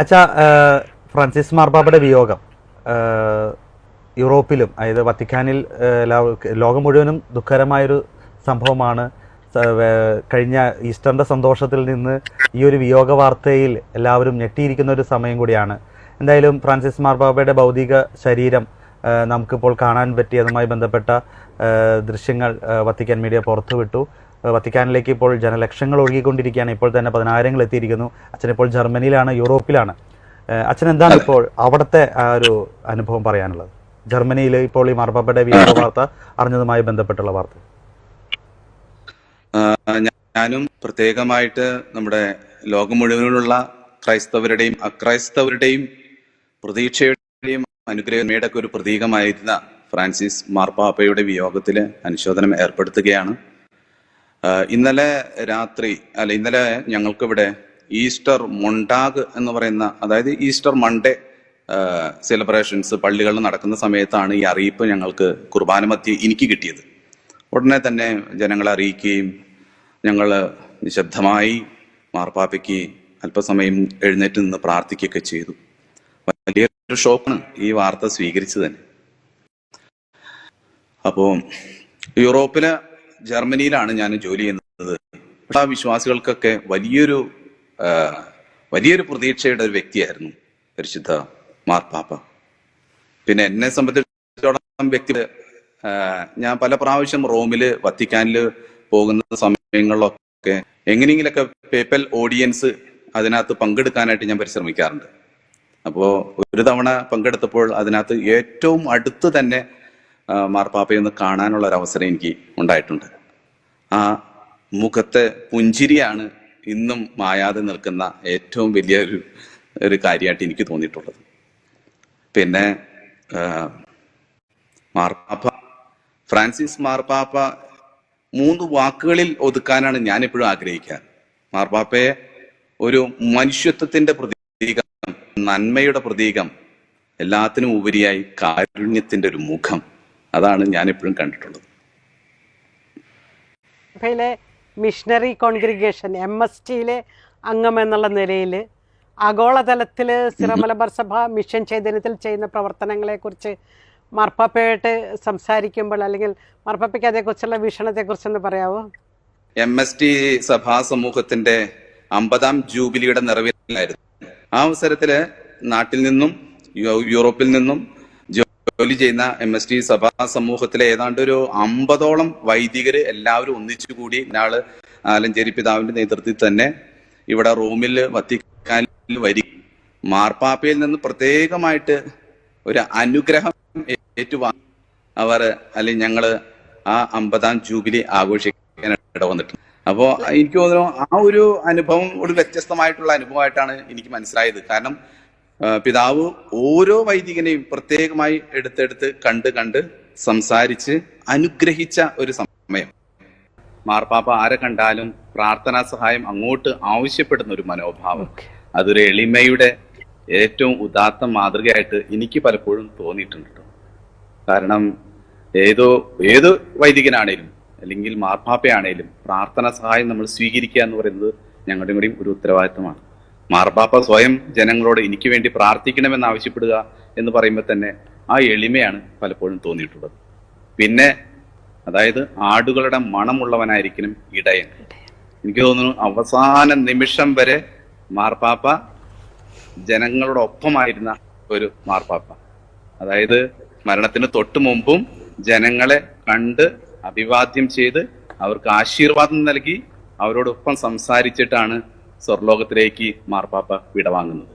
അച്ഛാ, ഫ്രാൻസിസ് മാർപ്പാപ്പയുടെ വിയോഗം യൂറോപ്പിലും, അതായത് വത്തിക്കാനിൽ ലോകം മുഴുവനും ദുഃഖകരമായൊരു സംഭവമാണ്. കഴിഞ്ഞ ഈസ്റ്ററിൻ്റെ സന്തോഷത്തിൽ നിന്ന് ഈ ഒരു വിയോഗ വാർത്തയിൽ എല്ലാവരും ഞെട്ടിയിരിക്കുന്ന ഒരു സമയം കൂടിയാണ്. എന്തായാലും ഫ്രാൻസിസ് മാർപ്പാപ്പയുടെ ഭൗതിക ശരീരം നമുക്കിപ്പോൾ കാണാൻ പറ്റിയതുമായി ബന്ധപ്പെട്ട ദൃശ്യങ്ങൾ വത്തിക്കാൻ മീഡിയ പുറത്തുവിട്ടു. വത്തിക്കാനിലേക്ക് ഇപ്പോൾ ജനലക്ഷങ്ങൾ ഒഴുകിക്കൊണ്ടിരിക്കുകയാണ്. ഇപ്പോൾ തന്നെ 10,000 എത്തിയിരിക്കുന്നു. അച്ഛൻ ഇപ്പോൾ ജർമ്മനിയിലാണ്, യൂറോപ്പിലാണ്. അച്ഛൻ എന്താണ് ഇപ്പോൾ അവിടുത്തെ ആ ഒരു അനുഭവം പറയാനുള്ളത്? ജർമ്മനിയിൽ ഇപ്പോൾ ഈ മാർപ്പാപ്പയുടെ വിയോഗ വാർത്ത അറിഞ്ഞതുമായി ബന്ധപ്പെട്ടുള്ള വാർത്ത. ഞാനും പ്രത്യേകമായിട്ട് നമ്മുടെ ലോകം മുഴുവനുള്ള ക്രൈസ്തവരുടെയും അക്രൈസ്തവരുടെയും പ്രതീക്ഷയുടെയും അനുഗ്രഹമയുടെ ഒരു പ്രതീകമായിരുന്ന ഫ്രാൻസിസ് മാർപ്പാപ്പയുടെ വിയോഗത്തിൽ അനുശോചനം ഏർപ്പെടുത്തുകയാണ്. ഇന്നലെ ഞങ്ങൾക്കിവിടെ ഈസ്റ്റർ മൊണ്ടാഗ് എന്ന് പറയുന്ന, അതായത് ഈസ്റ്റർ മൺഡേ സെലിബ്രേഷൻസ് പള്ളികളിൽ നടക്കുന്ന സമയത്താണ് ഈ അറിയിപ്പ് ഞങ്ങൾക്ക് കുർബാന മധ്യേ എനിക്ക് കിട്ടിയത്. ഉടനെ തന്നെ ജനങ്ങളെ അറിയിക്കുകയും ഞങ്ങൾ നിശബ്ദമായി മാർപ്പാപ്പയ്ക്ക് അല്പസമയം എഴുന്നേറ്റ് നിന്ന് പ്രാർത്ഥിക്കുകയൊക്കെ ചെയ്തു. വലിയൊരു ഷോക്കാണ് ഈ വാർത്ത സ്വീകരിച്ചു തന്നെ. അപ്പോൾ യൂറോപ്പിലെ ജർമ്മനിയിലാണ് ഞാൻ ജോലി ചെയ്യുന്നത്. ആ വിശ്വാസികൾക്കൊക്കെ വലിയൊരു പ്രതീക്ഷയുടെ ഒരു വ്യക്തിയായിരുന്നു പരിശുദ്ധ മാർപ്പാപ്പ. പിന്നെ എന്നെ സംബന്ധിച്ചിടത്തോളം ഞാൻ പല പ്രാവശ്യം റോമില് വത്തിക്കാനില് പോകുന്ന സമയങ്ങളിലൊക്കെ എങ്ങനെയെങ്കിലൊക്കെ പേപ്പൽ ഓഡിയൻസ് അതിനകത്ത് പങ്കെടുക്കാനായിട്ട് ഞാൻ പരിശ്രമിക്കാറുണ്ട്. അപ്പോൾ ഒരു തവണ പങ്കെടുത്തപ്പോൾ അതിനകത്ത് ഏറ്റവും അടുത്ത് തന്നെ മാർപ്പാപ്പയൊന്ന് കാണാനുള്ള ഒരു അവസരം എനിക്ക് ഉണ്ടായിട്ടുണ്ട്. ആ മുഖത്തെ പുഞ്ചിരിയാണ് ഇന്നും മായാതെ നിൽക്കുന്ന ഏറ്റവും വലിയൊരു കാര്യമായിട്ട് എനിക്ക് തോന്നിയിട്ടുള്ളത്. പിന്നെ ഫ്രാൻസിസ് മാർപ്പാപ്പ 3 വാക്കുകളിൽ ഒതുക്കാനാണ് ഞാൻ എപ്പോഴും ആഗ്രഹിക്കുക. മാർപ്പാപ്പയെ ഒരു മനുഷ്യത്വത്തിന്റെ പ്രതീകം, നന്മയുടെ പ്രതീകം, എല്ലാത്തിനും ഉപരിയായി കാരുണ്യത്തിന്റെ ഒരു മുഖം, അതാണ് ഞാൻ എപ്പോഴും കണ്ടിട്ടുള്ളത്. മിഷണറി കോൺഗ്രിഗേഷൻ MSTയിലെ അംഗം എന്നുള്ള നിലയിൽ ആഗോളതലത്തിൽ സിറമലബാർ സഭ മിഷൻ ചൈതന്യത്തിൽ ചെയ്യുന്ന പ്രവർത്തനങ്ങളെക്കുറിച്ച് മാർപ്പാപ്പയായിട്ട് സംസാരിക്കുമ്പോൾ, അല്ലെങ്കിൽ മാർപ്പാപ്പയ്ക്ക് അതേക്കുറിച്ചുള്ള വീക്ഷണത്തെക്കുറിച്ചൊന്ന് പറയാമോ? MST സഭാ സമൂഹത്തിന്റെ 50ാം ജൂബിലിയുടെ നിറവിലായിരുന്നു. ആ അവസരത്തില് നാട്ടിൽ നിന്നും യൂറോപ്പിൽ നിന്നും ജോലി ചെയ്യുന്ന MST സഭാ സമൂഹത്തിലെ ഏതാണ്ട് ഒരു 50ഓളം വൈദികര് എല്ലാവരും ഒന്നിച്ചുകൂടി നാള് ആലഞ്ചേരി പിതാവിന്റെ നേതൃത്വത്തിൽ തന്നെ ഇവിടെ റോമിൽ വത്തിക്കാനിൽ മാർപ്പാപ്പയിൽ നിന്ന് പ്രത്യേകമായിട്ട് ഒരു അനുഗ്രഹം ഏറ്റുവാങ്ങി അല്ലെങ്കിൽ ഞങ്ങള് ആ 50ാം ജൂബിലി ആഘോഷിക്കാൻ ഇടവന്നിട്ടുണ്ട്. അപ്പോ എനിക്ക് തോന്നുന്നു ആ ഒരു അനുഭവം ഒരു വ്യത്യസ്തമായിട്ടുള്ള അനുഭവമായിട്ടാണ് എനിക്ക് മനസ്സിലായത്. കാരണം പിതാവ് ഓരോ വൈദികനെയും പ്രത്യേകമായി എടുത്തെടുത്ത് കണ്ട് സംസാരിച്ച് അനുഗ്രഹിച്ച ഒരു സമയം. മാർപ്പാപ്പ ആരെ കണ്ടാലും പ്രാർത്ഥനാ സഹായം അങ്ങോട്ട് ആവശ്യപ്പെടുന്ന ഒരു മനോഭാവം, അതൊരു എളിമയുടെ ഏറ്റവും ഉദാത്ത മാതൃകയായിട്ട് എനിക്ക് പലപ്പോഴും തോന്നിയിട്ടുണ്ട്. കാരണം ഏത് വൈദികനാണേലും അല്ലെങ്കിൽ മാർപ്പാപ്പയാണേലും പ്രാർത്ഥനാ സഹായം നമ്മൾ സ്വീകരിക്കുക എന്ന് പറയുന്നത് ഞങ്ങളുടെ കൂടെയും ഒരു ഉത്തരവാദിത്തമാണ്. മാർപ്പാപ്പ സ്വയം ജനങ്ങളോട് എനിക്ക് വേണ്ടി പ്രാർത്ഥിക്കണമെന്ന് ആവശ്യപ്പെടുക എന്ന് പറയുമ്പോൾ തന്നെ ആ എളിമയാണ് പലപ്പോഴും തോന്നിയിട്ടുള്ളത്. പിന്നെ അതായത് ആടുകളുടെ മണമുള്ളവനായിരിക്കണം ഇടയൻ. എനിക്ക് തോന്നുന്നു അവസാന നിമിഷം വരെ മാർപ്പാപ്പ ജനങ്ങളോടൊപ്പമായിരുന്ന ഒരു മാർപ്പാപ്പ. അതായത് മരണത്തിന് തൊട്ടു മുമ്പും ജനങ്ങളെ കണ്ട് അഭിവാദ്യം ചെയ്ത് അവർക്ക് ആശീർവാദം നൽകി അവരോടൊപ്പം സംസാരിച്ചിട്ടാണ് സ്വർലോകത്തിലേക്ക് മാർപ്പാപ്പ വിടവാങ്ങുന്നത്.